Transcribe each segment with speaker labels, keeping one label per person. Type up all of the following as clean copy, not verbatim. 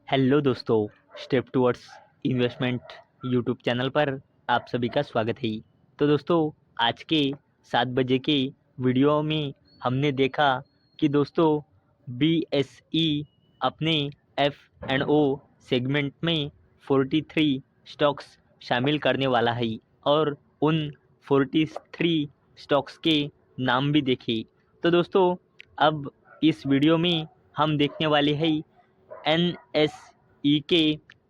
Speaker 1: Hello दोस्तों, step towards investment YouTube channel पर आप सभी का स्वागत है। तो दोस्तों, आज के 7 बजे के वीडियो में हमने देखा कि दोस्तों बीएसई अपने एफ एंड ओ सेगमेंट में 43 स्टॉक्स शामिल करने वाला है और उन 43 स्टॉक्स के नाम भी देखे। तो दोस्तों, अब इस वीडियो में हम देखने वाले हैं एनएसई के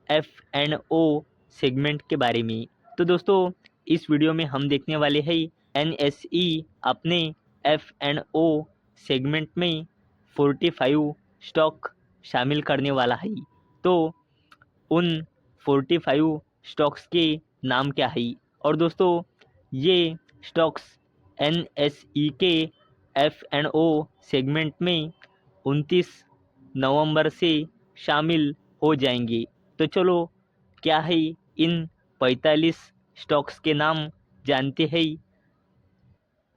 Speaker 1: एफ एंड ओ सेगमेंट के बारे में। तो दोस्तों, इस वीडियो में हम देखने वाले हैं एनएसई अपने एफ एंड ओ सेगमेंट में 45 स्टॉक शामिल करने वाला है। तो उन 45 स्टॉक्स के नाम क्या है? और दोस्तों, ये स्टॉक्स एनएसई के एफ एंड ओ सेगमेंट में 29 नवंबर से शामिल हो जाएंगे। तो चलो, क्या है इन 45 स्टॉक्स के नाम जानते हैं।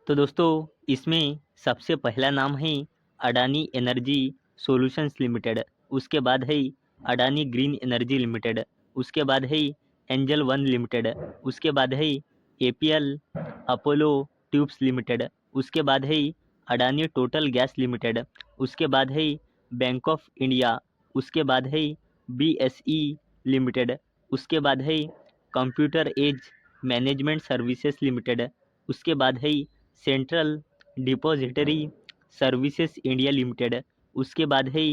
Speaker 1: तो दोस्तों, इसमें सबसे पहला नाम है अडानी एनर्जी सॉल्यूशंस लिमिटेड। उसके बाद है अडानी ग्रीन एनर्जी लिमिटेड। उसके बाद है एंजल वन लिमिटेड। उसके बाद है एपीएल अपोलो ट्यूब्स लिमिटेड। उसके बाद है अडानी टोटल गैस लिमिटेड। उसके बाद है बैंक ऑफ इंडिया। उसके बाद है बीएसई लिमिटेड। उसके बाद है computer age management services limited. उसके बाद है central depository services India limited. उसके बाद है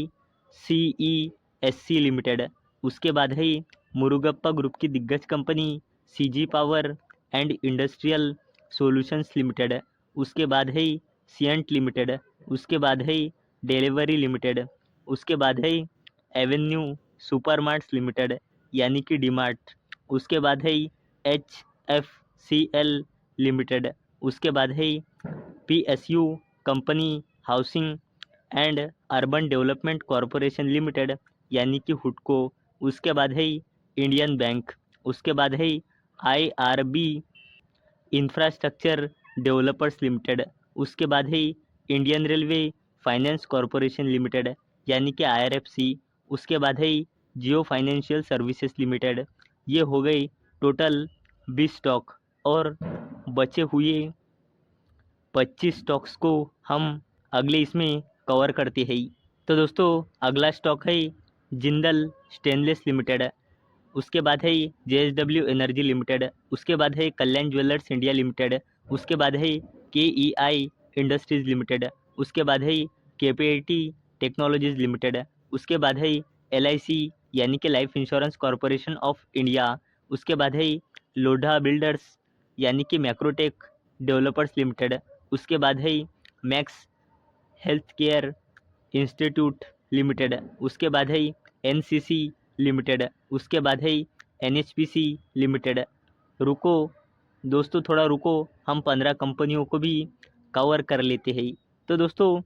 Speaker 1: सीईएससी लिमिटेड। उसके बाद है मुरुगप्पा ग्रुप की दिग्गज company CG power and industrial solutions limited. उसके बाद है सियंट लिमिटेड। उसके बाद है डिलीवरी लिमिटेड। उसके बाद है एवेन्यू सुपरमार्ट्स लिमिटेड यानी कि डीमार्ट। उसके बाद है HFCL लिमिटेड। उसके बाद है PSU company housing and urban development corporation limited यानी कि हुडको। उसके बाद है इंडियन बैंक। उसके बाद है IRB इंफ्रास्ट्रक्चर डेवलपर्स लिमिटेड। उसके बाद है Indian railway finance corporation limited यानी कि IRFC। उसके बाद है जियो फाइनेंशियल सर्विसेज लिमिटेड। ये हो गई टोटल 20 स्टॉक और बचे हुए 25 स्टॉक्स को हम अगले इसमें कवर करते हैं। तो दोस्तों, अगला स्टॉक है जिंदल स्टेनलेस लिमिटेड। उसके बाद है JSW एनर्जी लिमिटेड। उसके बाद है कल्याण ज्वेलर्स इंडिया लिमिटेड। उसके बाद है KEI इंडस्ट्रीज लिमिटेड। उसके बाद है KPIT टेक्नोलॉजीज लिमिटेड। उसके बाद है LIC यानी कि life insurance corporation of India. उसके बाद है लोढ़ा बिल्डर्स यानी कि मैक्रोटेक डेवलपर्स लिमिटेड। उसके बाद है max health care institute limited. उसके बाद है NCC लिमिटेड। उसके बाद है NHPC लिमिटेड। रुको दोस्तों, थोड़ा रुको, हम 15 कंपनियों को भी कवर कर लेते हैं। तो दोस्तों,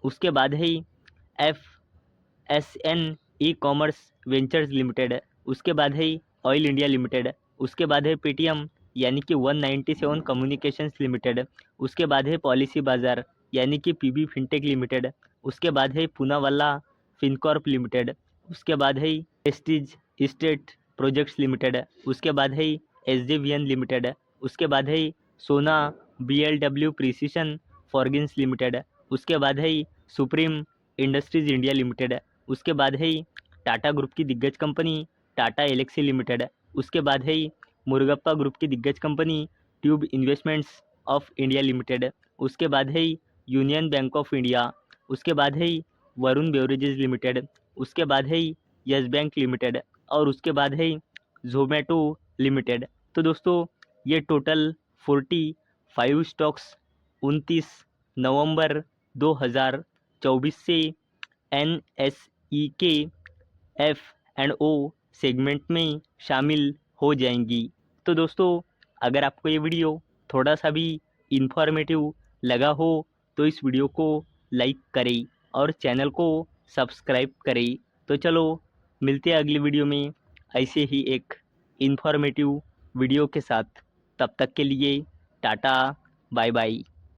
Speaker 1: उसके बाद है FSN e commerce ventures limited. उसके बाद है ऑयल इंडिया लिमिटेड। उसके बाद है पेटीएम यानी कि 197 कम्युनिकेशंस लिमिटेड। उसके बाद है पॉलिसी बाजार यानी कि PB फिनटेक लिमिटेड। उसके बाद है पूनावाला फिनकॉर्प लिमिटेड। उसके बाद है प्रेस्टीज इस्टेट प्रोजेक्ट्स लिमिटेड। उसके बाद है SJVN लिमिटेड। उसके बाद है सोना BLW प्रिसीशन फॉर्गिन्स लिमिटेड। उसके बाद है सुप्रीम इंडस्ट्रीज इंडिया लिमिटेड। उसके बाद है टाटा ग्रुप की दिग्गज कंपनी टाटा एलेक्सी लिमिटेड। उसके बाद है मुरुगप्पा ग्रुप की दिग्गज company tube investments of India limited. उसके बाद है यूनियन बैंक ऑफ इंडिया। उसके बाद है वरुण बेवरेजेस लिमिटेड। उसके बाद है यस बैंक लिमिटेड और उसके बाद है जोमेटो लिमिटेड। तो दोस्तों, ये टोटल 45 स्टॉक्स 29 नवंबर 2024 से NSE के F&O सेगमेंट में शामिल हो जाएंगी। तो दोस्तों, अगर आपको ये वीडियो थोड़ा सा भी इंफॉर्मेटिव लगा हो तो इस वीडियो को लाइक करें और चैनल को सब्सक्राइब करें। तो चलो, मिलते हैं अगली वीडियो में ऐसे ही एक इंफॉर्मेटिव वीडियो के साथ। तब तक के लिए टाटा, बाय बाय।